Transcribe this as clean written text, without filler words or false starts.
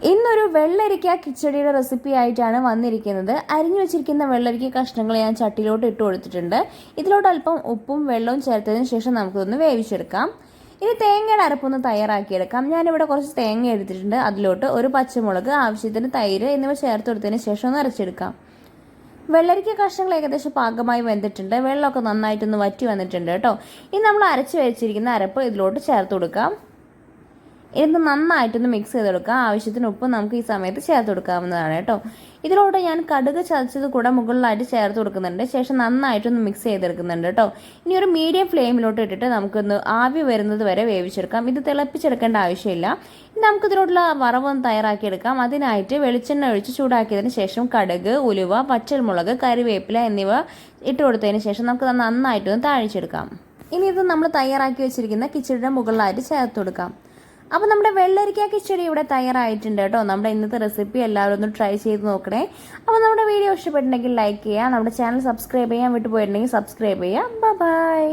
ഇന്നൊരു വെള്ളരിക്ക കിച്ചടിയുടെ റെസിപ്പി ആയിട്ടാണ് വന്നിരിക്കുന്നത്. അരിഞ്ഞു വെച്ചിരിക്കുന്ന വെള്ളരിക്ക കഷ്ണങ്ങൾ ഞാൻ ചട്ടിയിലോട്ട് ഇട്ട് കൊടുത്തിട്ടുണ്ട്. ഇതിലോട്ട് അല്പം ഉപ്പും വെള്ളവും ചേർത്തതിന് ശേഷം നമുക്കിതൊന്ന് വേവിച്ചെടുക്കാം. ഇനി തേങ്ങയുടെ അരപ്പൊന്ന് തയ്യാറാക്കിയെടുക്കാം. ഞാനിവിടെ കുറച്ച് തേങ്ങ എടുത്തിട്ടുണ്ട്. അതിലോട്ട് ഒരു പച്ചമുളക്, ആവശ്യത്തിന് തൈര് എന്നിവ ചേർത്ത് കൊടുത്തതിന് ശേഷം ഒന്ന് അരച്ചെടുക്കാം. വെള്ളരിക്ക കഷ്ണങ്ങൾ ഏകദേശം പാകമായി വെന്തിട്ടുണ്ട്. വെള്ളമൊക്കെ നന്നായിട്ടൊന്ന് വറ്റി വന്നിട്ടുണ്ട് കേട്ടോ. ഇനി നമ്മൾ അരച്ച് വെച്ചിരിക്കുന്ന അരപ്പ് ഇതിലോട്ട് ചേർത്ത് കൊടുക്കാം. ഇത് നന്നായിട്ടൊന്ന് മിക്സ് ചെയ്തെടുക്കാം. ആവശ്യത്തിന് ഉപ്പ് നമുക്ക് ഈ സമയത്ത് ചേർത്ത് കൊടുക്കാവുന്നതാണ് കേട്ടോ. ഇതിലോട്ട് ഞാൻ കടുക് ചതച്ചത് കൂടെ മുകളിലായിട്ട് ചേർത്ത് കൊടുക്കുന്നുണ്ട്. ശേഷം നന്നായിട്ടൊന്ന് മിക്സ് ചെയ്തെടുക്കുന്നുണ്ട് കേട്ടോ. ഇനി ഒരു മീഡിയം ഫ്ലെയിമിലോട്ട് ഇട്ടിട്ട് നമുക്കൊന്ന് ആവി വരുന്നത് വരെ വേവിച്ചെടുക്കാം. ഇത് തിളപ്പിച്ചെടുക്കേണ്ട ആവശ്യമില്ല. ഇനി നമുക്കിതിലോട്ടുള്ള വറവൊന്ന് തയ്യാറാക്കിയെടുക്കാം. അതിനായിട്ട് വെളിച്ചെണ്ണ ഒഴിച്ച് ചൂടാക്കിയതിന് ശേഷം കടുക്, ഉലുവ, പച്ചമുളക്, കറിവേപ്പില എന്നിവ ഇട്ട് കൊടുത്തതിന് ശേഷം നമുക്ക് നന്നായിട്ടൊന്ന് താഴിച്ചെടുക്കാം. ഇനി ഇത് നമ്മൾ തയ്യാറാക്കി വെച്ചിരിക്കുന്ന കിച്ചടിയുടെ മുകളിലായിട്ട് ചേർത്ത് കൊടുക്കാം. അപ്പോൾ നമ്മുടെ വെള്ളരിക്ക കിച്ചടി ഇവിടെ തയ്യാറായിട്ടുണ്ട് കേട്ടോ. നമ്മുടെ ഇന്നത്തെ റെസിപ്പി എല്ലാവരും ഒന്ന് ട്രൈ ചെയ്ത് നോക്കണേ. അപ്പോൾ നമ്മുടെ വീഡിയോ ഇഷ്ടപ്പെട്ടിട്ടുണ്ടെങ്കിൽ ലൈക്ക് ചെയ്യുക. നമ്മുടെ ചാനൽ സബ്സ്ക്രൈബ് ചെയ്യാൻ വിട്ടുപോയിട്ടുണ്ടെങ്കിൽ സബ്സ്ക്രൈബ് ചെയ്യുക. ബൈ.